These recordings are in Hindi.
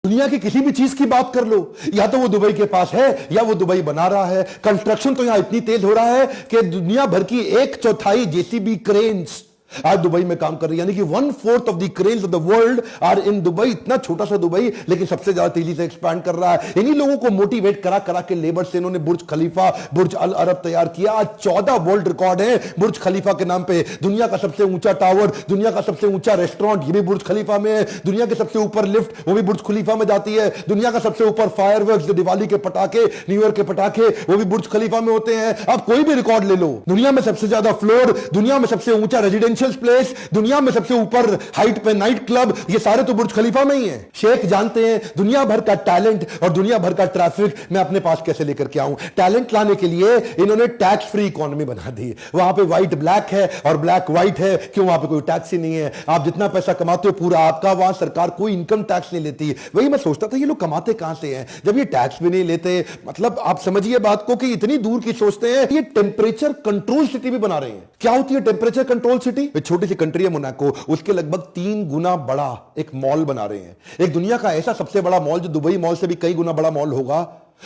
दुनिया की किसी भी चीज की बात कर लो, या तो वो दुबई के पास है या वो दुबई बना रहा है। कंस्ट्रक्शन तो यहां इतनी तेज हो रहा है कि दुनिया भर की 1/4 जेसीबी क्रेन्स आज दुबई में काम कर रही है, यानी कि 1/4 of the cranes of the world are in Dubai. इतना छोटा सा दुबई लेकिन सबसे ज्यादा तेजी से एक्सपैंड कर रहा है। इन्हीं लोगों को मोटिवेट करा करा के लेबर से इन्होंने बुर्ज खलीफा, बुर्ज अल अरब तैयार किया। आज 14 वर्ल्ड रिकॉर्ड है बुर्ज खलीफा के नाम पे। दुनिया का सबसे ऊंचा टावर, दुनिया का सबसे ऊंचा रेस्टोरेंट, ये भी बुर्ज खलीफा में है। दुनिया के सबसे ऊपर लिफ्ट, वो भी बुर्ज खलीफा में जाती है। दुनिया का सबसे ऊपर फायरवर्क्स, जो दिवाली के पटाखे, न्यू ईयर के पटाखे, वो भी बुर्ज खलीफा में होते हैं। अब कोई भी रिकॉर्ड ले लो, दुनिया में सबसे ज्यादा फ्लोर, दुनिया में सबसे ऊंचा रेजिडेंशियल प्लेस, दुनिया में सबसे ऊपर हाइट पे नाइट क्लब, ये सारे तो बुर्ज खलीफा में ही हैं। शेख जानते हैं दुनिया भर का टैलेंट और दुनिया भर का ट्रैफिक मैं अपने पास कैसे लेकर के आऊं। टैलेंट लाने के लिए इन्होंने टैक्स फ्री इकोनॉमी बना दी। वहां पे व्हाइट ब्लैक है और ब्लैक व्हाइट है। क्यों? वहां पे कोई टैक्स ही नहीं है। आप जितना पैसा कमाते हो पूरा आपका, वहां सरकार कोई इनकम टैक्स नहीं लेती। वही मैं सोचता था ये लोग कमाते कहां से हैं जब ये टैक्स भी नहीं लेते। मतलब आप समझिए बात को कि इतनी दूर की सोचते हैं। ये टेम्परेचर कंट्रोल सिटी भी बना रहे हैं। क्या होती है टेम्परेचर कंट्रोल सिटी? छोटी सी कंट्री है मोनाको, उसके लगभग 3 गुना बड़ा एक मॉल बना रहे हैं। एक दुनिया का ऐसा सबसे बड़ा मॉल जो दुबई मॉल से भी कई गुना बड़ा मॉल होगा,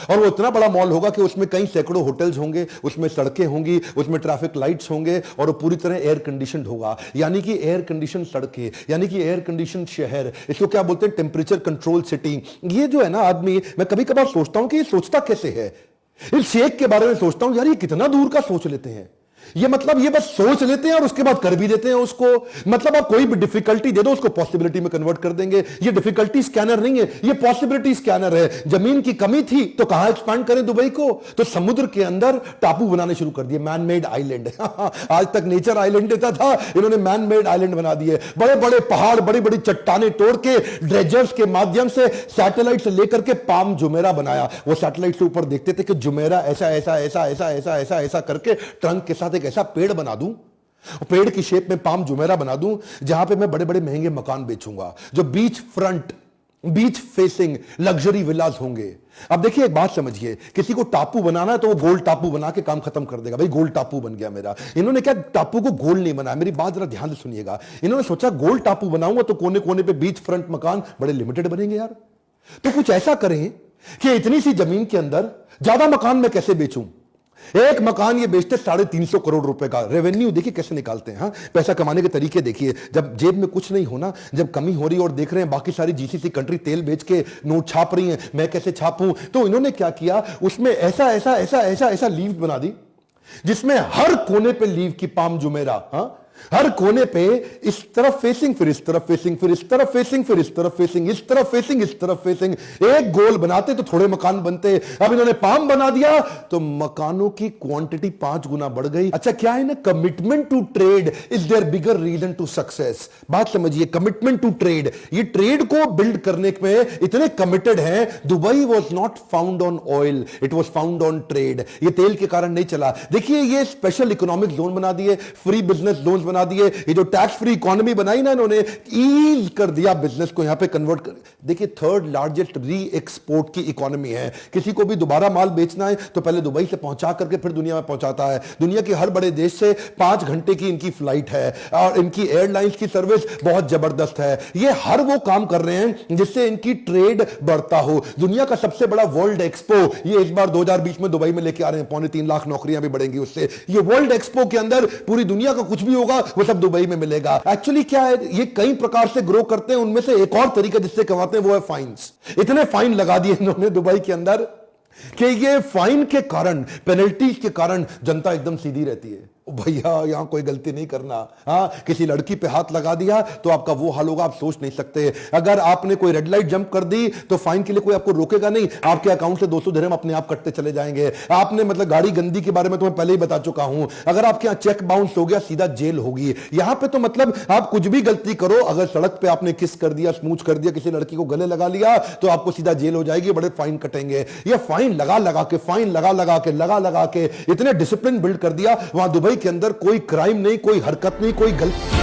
और वो इतना बड़ा मॉल होगा कि उसमें कई सैकड़ों होटल्स होंगे, उसमें सड़कें होंगी, उसमें ट्रैफिक लाइट्स होंगे, और वो पूरी तरह एयर कंडीशनड होगा। यानी कि एयर कंडीशन सड़कें, यानी कि एयर कंडीशन शहर। इसको क्या बोलते हैं? Temperature control city. ये जो है ना आदमी, मैं कभी कभार सोचता हूं कि ये सोचता कैसे है। इस शेख के बारे में सोचता हूं, यार ये कितना दूर का सोच लेते हैं। ये मतलब ये बस सोच लेते हैं और उसके बाद कर भी देते हैं उसको। मतलब आप कोई भी डिफिकल्टी दे दो उसको पॉसिबिलिटी में कन्वर्ट कर देंगे। ये डिफिकल्टी स्कैनर नहीं है, ये पॉसिबिलिटी स्कैनर है। जमीन की कमी थी तो कहां एक्सपांड करें दुबई को? तो समुद्र के अंदर टापू बनाने शुरू कर दिए, मैन मेड आइलैंड। आज तक नेचर आइलैंड देता था, इन्होंने मैन मेड आइलैंड बना दिए। बड़े बड़े पहाड़, बड़ी बड़ी चट्टाने तोड़ के ड्रेजर्स के माध्यम से सैटेलाइट से लेकर के पाम जुमेरा बनाया। वो सैटेलाइट से ऊपर देखते थे कि जुमेरा ऐसा ऐसा ऐसा ऐसा ऐसा ऐसा ऐसा करके ट्रंक के साथ एक ऐसा पेड़ बना दूं, पेड़ की शेप में पाम जुमेरा बना दूं, जहां पे मैं बड़े बड़े महंगे मकान बेचूंगा, जो beach front, beach facing luxury villas होंगे। अब देखिए एक बात समझिए, किसी को टापू बनाना है तो वो गोल टापू बना के काम खत्म कर देगा। भाई गोल टापू बन गया मेरा। इन्होंने क्या टापू को गोल नहीं बनाया, मेरी बात जरा ध्यान से सुनिएगा। इन्होंने सोचा गोल टापू बनाऊंगा तो कोने कोने पे बीच फ्रंट मकान बड़े लिमिटेड बनेंगे यार। तो कुछ ऐसा करें कि इतनी सी जमीन के अंदर ज्यादा मकान मैं कैसे बेचूं। एक मकान ये बेचते 350 करोड़ रुपए का रेवेन्यू। देखिए कैसे निकालते हैं। पैसा कमाने के तरीके देखिए। जब जेब में कुछ नहीं होना, जब कमी हो रही और देख रहे हैं बाकी सारी जीसीसी कंट्री तेल बेच के नोट छाप रही हैं, मैं कैसे छापूं। तो इन्होंने क्या किया, उसमें ऐसा ऐसा ऐसा ऐसा ऐसा लीव बना दी जिसमें हर कोने पे लीव की पाम जुमेरा, हर कोने पे इस तरफ फेसिंग, फिर इस तरफ फेसिंग, फिर इस तरफ फेसिंग, फिर इस तरफ फेसिंग, इस तरफ फेसिंग, इस तरफ फेसिंग। एक गोल बनाते तो थोड़े मकान बनते। अब इन्होंने पाम बना दिया तो मकानों की क्वांटिटी 5 गुना बढ़ गई। अच्छा क्या है ना, commitment to trade is there bigger reason to success. बात समझिए, कमिटमेंट टू ट्रेड। ये ट्रेड को बिल्ड करने पे इतने कमिटेड हैं। Dubai was not found on oil, it was found on trade. ये तेल के कारण नहीं चला। देखिए ये स्पेशल इकोनॉमिक जोन बना दिए, फ्री बिजनेस जोन बना दिए। ये जो टैक्स फ्री इकोनॉमी बनाई ना इन्होंने, ईज कर दिया बिजनेस को यहां पे कन्वर्ट कर। देखिए 3rd लार्जेस्ट री एक्सपोर्ट की इकोनॉमी है। किसी को भी दोबारा माल बेचना है तो पहले दुबई से पहुंचा करके फिर दुनिया में पहुंचाता है। दुनिया के हर बड़े देश से 5 घंटे की इनकी फ्लाइट है और इनकी एयरलाइंस की सर्विस बहुत जबरदस्त है। ये हर वो काम कर रहे हैं जिससे इनकी ट्रेड बढ़ता हो। दुनिया का सबसे बड़ा वर्ल्ड एक्सपो ये इस बार 2020 में दुबई में लेके आ रहे हैं। 3.25 लाख नौकरियां भी बढ़ेंगी उससे। ये वर्ल्ड एक्सपो के अंदर पूरी दुनिया का कुछ भी होगा वो सब दुबई में मिलेगा। एक्चुअली क्या है, ये कई प्रकार से ग्रो करते हैं। उनमें से एक और तरीका जिससे कमाते हैं वो है फाइन्स। इतने फाइन लगा दिए इन्होंने दुबई के अंदर कि ये फाइन के कारण, पेनल्टीज के कारण जनता एकदम सीधी रहती है। भैया यहां कोई गलती नहीं करना। किसी लड़की पे हाथ लगा दिया तो आपका वो हाल होगा, आप सोच नहीं सकते। अगर आपने कोई रेड लाइट जंप कर दी तो फाइन के लिए कोई आपको रोकेगा नहीं, आपके अकाउंट से 200 दिरहम अपने आप कटते चले जाएंगे। आपने मतलब गाड़ी गंदी के बारे में तो मैं पहले ही बता चुका हूं। अगर आपके यहां चेक बाउंस हो गया सीधा जेल होगी। यहां पे तो मतलब आप कुछ भी गलती करो, अगर सड़क पे आपने किस कर दिया, स्मूच कर दिया, किसी लड़की को गले लगा लिया तो आपको सीधा जेल हो जाएगी, बड़े फाइन कटेंगे। ये फाइन लगा लगा के, फाइन लगा लगा के इतने डिसिप्लिन बिल्ड कर दिया। वहां दुबई के अंदर कोई क्राइम नहीं, कोई हरकत नहीं, कोई गलती